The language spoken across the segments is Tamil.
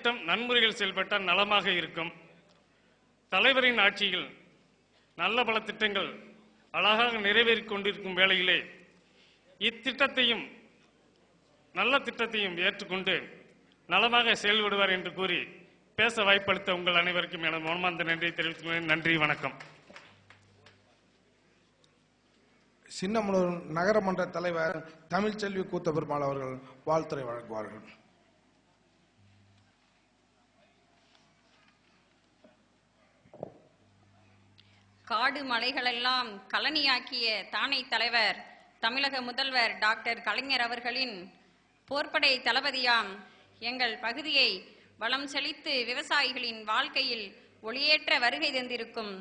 திட்டம் நன்முறையில் செயல்பட்டால் நலமாக இருக்கும். தலைவரின் ஆட்சியில் நல்ல பல திட்டங்கள் அழகாக நிறைவேறிக் கொண்டிருக்கும் வேளையிலே இத்திட்டத்தையும் நல்ல திட்டத்தையும் ஏற்றுக்கொண்டு நலமாக செயல்படுவார் என்று கூறி பேச வாய்ப்பளித்த உங்கள் அனைவருக்கும் எனது மனமார்ந்த நன்றியை தெரிவித்துக் கொள்கிறேன். நன்றி, வணக்கம். சின்னமனூர் நகரமன்ற தலைவர் தமிழ்ச்செல்வி கூத்தபெருமாள் அவர்கள் வாழ்த்துரை வழங்குவார்கள். காடு மலைகளெல்லாம் கலனியாக்கிய தானை தலைவர் தமிழக முதல்வர் டாக்டர் கலைஞர் அவர்களின் போர்ப்படை தளபதியாம் எங்கள் பகுதியை வளம் செழித்து விவசாயிகளின் வாழ்க்கையில் ஒளியேற்ற வருகை தந்திருக்கும்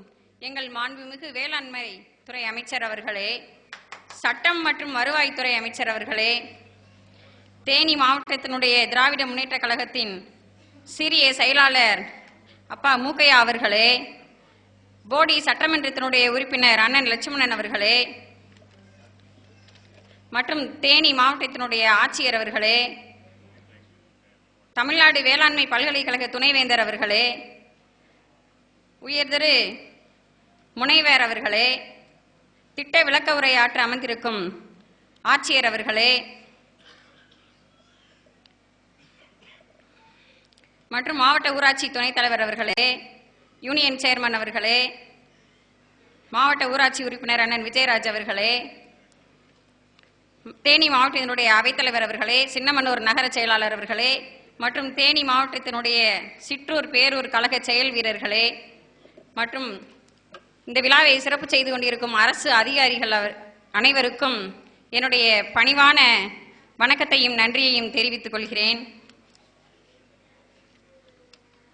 எங்கள் மாண்புமிகு வேளாண்மை துறை அமைச்சர் அவர்களே, சட்டம் மற்றும் வருவாய்த்துறை அமைச்சர் அவர்களே, தேனி மாவட்டத்தினுடைய திராவிட முன்னேற்ற கழகத்தின் சிறிய செயலாளர் அப்பா மூக்கையா அவர்களே, போடி சட்டமன்றத்தினுடைய உறுப்பினர் அண்ணன் லட்சுமணன் அவர்களே, மற்றும் தேனி மாவட்டத்தினுடைய ஆட்சியர் அவர்களே, தமிழ்நாடு வேளாண்மை பல்கலைக்கழக துணைவேந்தர் அவர்களே, உயர்திரு முனைவர் அவர்களே, திட்ட விளக்க உரையாற்ற அமர்ந்திருக்கும் ஆட்சியர் அவர்களே மற்றும் மாவட்ட ஊராட்சி துணைத் தலைவர் அவர்களே, யூனியன் சேர்மன் அவர்களே, மாவட்ட ஊராட்சி உறுப்பினர் அண்ணன் விஜயராஜ் அவர்களே, தேனி மாவட்டத்தினுடைய அவைத்தலைவர் அவர்களே, சின்னமனூர் நகர செயலாளர் அவர்களே மற்றும் தேனி மாவட்டத்தினுடைய சிற்றூர் பேரூர் கழக செயல் வீரர்களே மற்றும் இந்த விழாவை சிறப்பு செய்து கொண்டிருக்கும் அரசு அதிகாரிகள் அனைவருக்கும் என்னுடைய பணிவான வணக்கத்தையும் நன்றியையும் தெரிவித்துக் கொள்கிறேன்.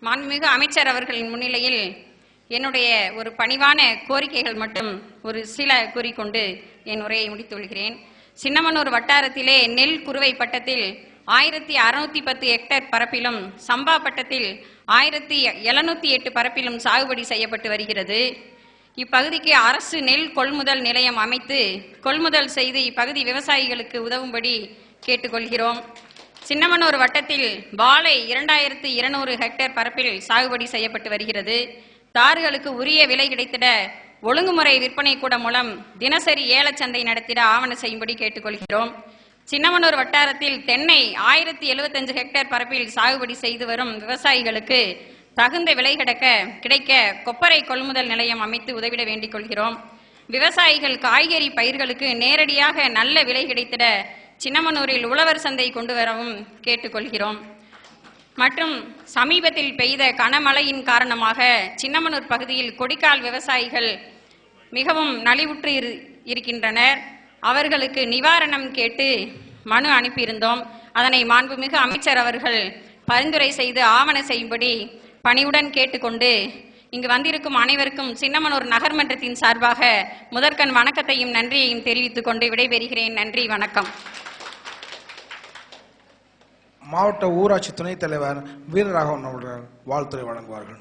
மாண்புமிகு அமைச்சர் அவர்களின் முன்னிலையில் என்னுடைய ஒரு பணிவான கோரிக்கைகள் மட்டும் ஒரு சில கூறிக்கொண்டு என் உரையை முடித்துக் கொள்கிறேன். சின்னமனூர் வட்டாரத்திலே நெல் குறுவை பட்டத்தில் 1610 ஹெக்டேர் பரப்பிலும் சம்பா பட்டத்தில் 1708 பரப்பிலும் சாகுபடி செய்யப்பட்டு வருகிறது. இப்பகுதிக்கு அரசு நெல் கொள்முதல் நிலையம் அமைத்து கொள்முதல் செய்து இப்பகுதி விவசாயிகளுக்கு உதவும்படி கேட்டுக்கொள்கிறோம். சின்னமனூர் வட்டத்தில் வாழை 2200 ஹெக்டேர் பரப்பில் சாகுபடி செய்யப்பட்டு வருகிறது. தார்களுக்கு உரிய விலை கிடைத்திட ஒழுங்குமுறை விற்பனை கூட மூலம் தினசரி ஏலச்சந்தை நடத்திட ஆவண செய்யும்படி கேட்டுக்கொள்கிறோம். சின்னமனூர் வட்டாரத்தில் தென்னை 1075 ஹெக்டேர் பரப்பில் சாகுபடி செய்து வரும் விவசாயிகளுக்கு தகுந்த விலை கிடைக்க கொப்பரை கொள்முதல் நிலையம் அமைத்து உதவிட வேண்டிக் கொள்கிறோம். விவசாயிகள் காய்கறி பயிர்களுக்கு நேரடியாக நல்ல விலை கிடைத்திட சின்னமனூரில் உழவர் சந்தை கொண்டு வரவும் கேட்டுக்கொள்கிறோம். மற்றும் சமீபத்தில் பெய்த கனமழையின் காரணமாக சின்னமனூர் பகுதியில் கொடிக்கால் விவசாயிகள் மிகவும் நலிவுற்று இருக்கின்றனர். அவர்களுக்கு நிவாரணம் கேட்டு மனு அனுப்பியிருந்தோம். அதனை மாண்புமிகு அமைச்சர் அவர்கள் பரிந்துரை செய்து ஆவண செய்யும்படி பணிவுடன் கேட்டுக்கொண்டு இங்கு வந்திருக்கும் அனைவருக்கும் சின்னமனூர் நகர்மன்றத்தின் சார்பாக முதற்கண் வணக்கத்தையும் நன்றியையும் தெரிவித்துக் கொண்டு விடைபெறுகிறேன். நன்றி, வணக்கம். மாவட்ட ஊராட்சி துணைத் தலைவர் வீரராகவன் அவர்கள் வாழ்த்துரை வழங்குவார்கள்.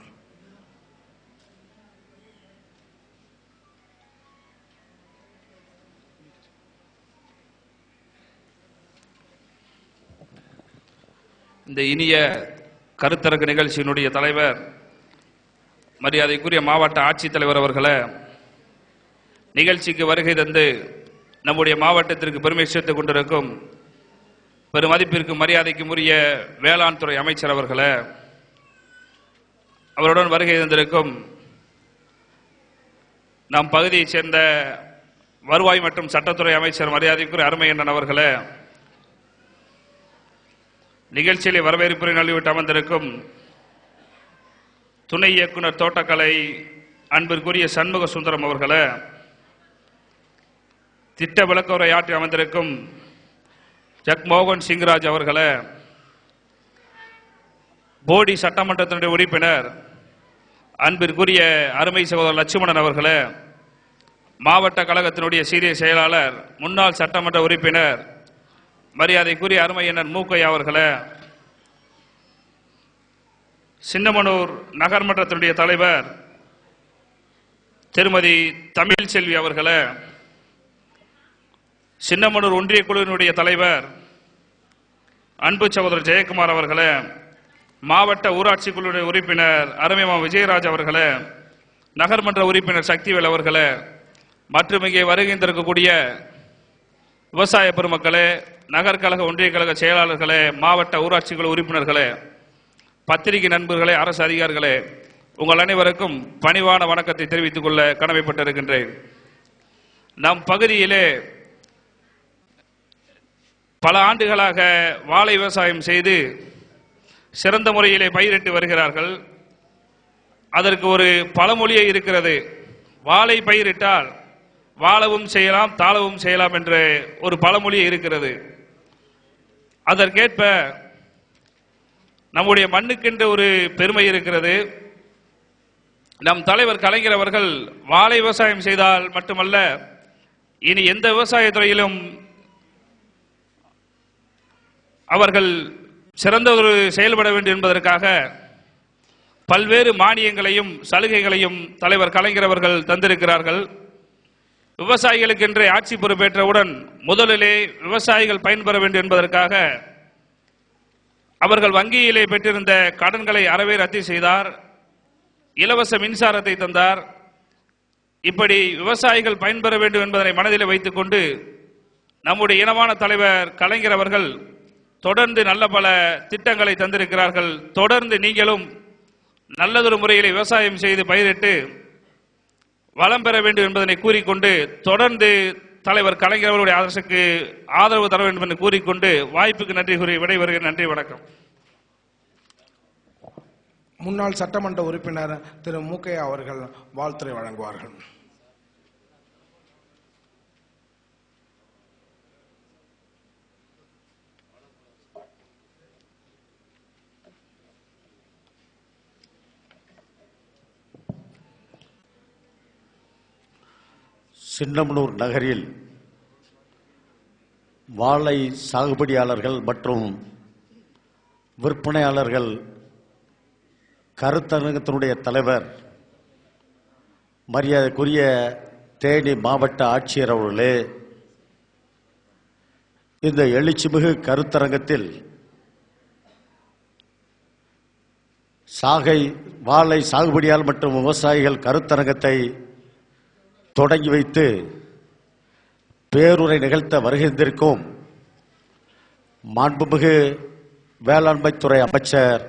இந்த இனிய கருத்தரங்கு நிகழ்ச்சியினுடைய தலைவர் மரியாதைக்குரிய மாவட்ட ஆட்சித்தலைவர் அவர்களே, நிகழ்ச்சிக்கு வருகை தந்து நம்முடைய மாவட்டத்திற்கு பெருமை சேர்த்துக் கொண்டிருக்கும் பெருமதிப்பிற்கு மரியாதைக்கும் உரிய வேளாண் துறை அமைச்சர் அவர்களே, அவருடன் வருகை தந்திருக்கும் நம் பகுதியைச் சேர்ந்த வருவாய் மற்றும் சட்டத்துறை அமைச்சர் மரியாதைக்குரிய அருமையண்ணன் அவர்களே, நிகழ்ச்சியிலே வரவேற்புரை நல்கிவிட்டு அமர்ந்திருக்கும் துணை இயக்குனர் தோட்டக்கலை அன்பிற்குரிய சண்முக சுந்தரம் அவர்களே, திட்ட விளக்க உரையாற்றி அமர்ந்திருக்கும் ஜக்மோகன் சிங்ராஜ் அவர்களே, போடி சட்டமன்றத்தினுடைய உறுப்பினர் அன்பிற்குரிய அருமை சகோதரர் லட்சுமணன் அவர்களே, மாவட்ட கழகத்தினுடைய சீரிய செயலாளர் முன்னாள் சட்டமன்ற உறுப்பினர் மரியாதைக்குரிய அருமையண்ணன் மூக்கையா அவர்களே, சின்னமனூர் நகர்மன்றத்தினுடைய தலைவர் திருமதி தமிழ்ச்செல்வி அவர்களே, சின்னமனூர் ஒன்றிய குழுவினுடைய தலைவர் அன்பு சகோதரர் ஜெயக்குமார் அவர்களே, மாவட்ட ஊராட்சி குழு உறுப்பினர் அருமைமா விஜயராஜ் அவர்களே, நகர்மன்ற உறுப்பினர் சக்திவேல் அவர்களே, மற்றும் இங்கே வருகின்றிருக்கக்கூடிய விவசாய பெருமக்களே, நகர்கழக ஒன்றிய கழக செயலாளர்களே, மாவட்ட ஊராட்சி குழு உறுப்பினர்களே, பத்திரிகை நண்பர்களே, அரசு அதிகாரிகளே, உங்கள் அனைவருக்கும் பணிவான வணக்கத்தை தெரிவித்துக் கொள்ள கடமைப்பட்டிருக்கின்றேன். நம் பகுதியிலே பல ஆண்டுகளாக வாழை விவசாயம் செய்து சிறந்த முறையிலே பயிரிட்டு வருகிறார்கள். அதற்கு ஒரு பழமொழியே இருக்கிறது, வாழை பயிரிட்டால் வாழவும் செய்யலாம் தாழவும் செய்யலாம் என்ற ஒரு பழமொழியே இருக்கிறது. அதற்கேற்ப நம்முடைய மண்ணுக்கென்று ஒரு பெருமை இருக்கிறது. நம் தலைவர் கலைஞர் அவர்கள் வாழை விவசாயம் செய்தால் மட்டுமல்ல, இனி எந்த விவசாய துறையிலும் அவர்கள் சிறந்த ஒரு செயல்பட வேண்டும் என்பதற்காக பல்வேறு மானியங்களையும் சலுகைகளையும் தலைவர் கலைஞர் அவர்கள் தந்திருக்கிறார்கள். விவசாயிகளுக்கென்று ஆட்சி பொறுப்பேற்றவுடன் முதலிலே விவசாயிகள் பயன்பெற வேண்டும் என்பதற்காக அவர்கள் வங்கியிலே பெற்றிருந்த கடன்களை அறவே ரத்து செய்தார். இலவச மின்சாரத்தை தந்தார். இப்படி விவசாயிகள் பயன்பெற வேண்டும் என்பதனை மனதில் வைத்துக் கொண்டு நம்முடைய இனமான தலைவர் கலைஞர் அவர்கள் தொடர்ந்து நல்ல பல திட்டங்களை தந்திருக்கிறார்கள். தொடர்ந்து நீங்களும் நல்லதொரு முறையில் விவசாயம் செய்து பயிரிட்டு வளம் பெற வேண்டும் என்பதனை கூறிக்கொண்டு தொடர்ந்து தலைவர் கலைஞர் அவருடைய அரசுக்கு ஆதரவு தர வேண்டும் என்று கூறிக்கொண்டு வாய்ப்புக்கு நன்றி கூறி விடைபெறுகிறேன். நன்றி, வணக்கம். முன்னாள் சட்டமன்ற உறுப்பினர் திரு மூக்கையா அவர்கள் வாழ்த்துரை வழங்குவார்கள். சின்னமனூர் நகரில் வாழை சாகுபடியாளர்கள் மற்றும் விற்பனையாளர்கள் கருத்தரங்கத்தினுடைய தலைவர் மரியாதைக்குரிய தேனி மாவட்ட ஆட்சியர் அவர்களே, இந்த எழுச்சிமிகு கருத்தரங்கத்தில் வாழை சாகுபடியாளர் மற்றும் விவசாயிகள் கருத்தரங்கத்தை தொடங்கி வைத்து பேருரை நிகழ்த்த வருகின்றிருக்கும் மாண்புமிகு வேளாண்மைத்துறை அமைச்சர்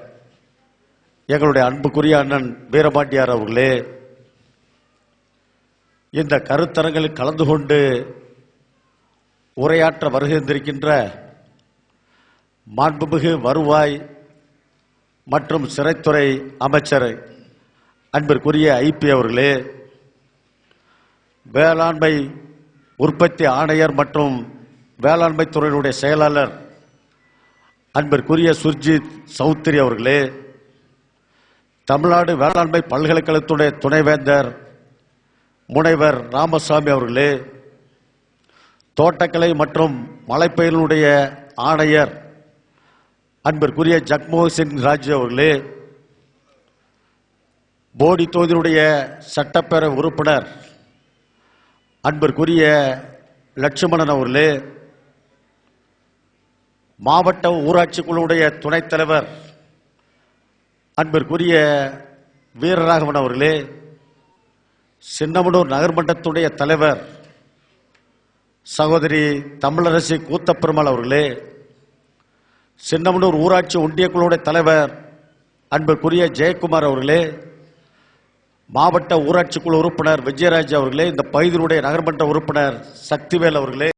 எங்களுடைய அன்புக்குரிய அண்ணன் வீரபாண்டியார் அவர்களே, இந்த கருத்தரங்கில் கலந்து கொண்டு உரையாற்ற வருகின்றிருக்கின்ற மாண்புமிகு வருவாய் மற்றும் சிறைத்துறை அமைச்சர் அன்பிற்குரிய ஐபி அவர்களே, வேளாண்மை உற்பத்தி ஆணையர் மற்றும் வேளாண்மை துறையினுடைய செயலாளர் அன்பிற்குரிய சுர்ஜித் சௌத்ரி அவர்களே, தமிழ்நாடு வேளாண்மை பல்கலைக்கழகத்துடைய துணைவேந்தர் முனைவர் ராமசாமி அவர்களே, தோட்டக்கலை மற்றும் மலைப்பயிர்களுடைய ஆணையர் அன்பிற்குரிய ஜக்மோகன் சிங் ராஜு அவர்களே, போடி தொகுதியினுடைய சட்டப்பேரவை உறுப்பினர் அன்பிற்குரிய லட்சுமணன் அவர்களே, மாவட்ட ஊராட்சி குழுவுடைய துணைத் தலைவர் அன்பிற்குரிய வீரராகவன் அவர்களே, சின்னமனூர் நகர்மன்றத்துடைய தலைவர் சகோதரி தமிழரசி கூத்தப்பெருமாள் அவர்களே, சின்னமனூர் ஊராட்சி ஒன்றிய குழுவுடைய தலைவர் அன்பிற்குரிய ஜெயக்குமார் அவர்களே, மாவட்ட ஊராட்சி குழு உறுப்பினர் விஜயராஜ் அவர்களே, இந்த பகுதியினுடைய நகர்மன்ற உறுப்பினர் சக்திவேல் அவர்களே,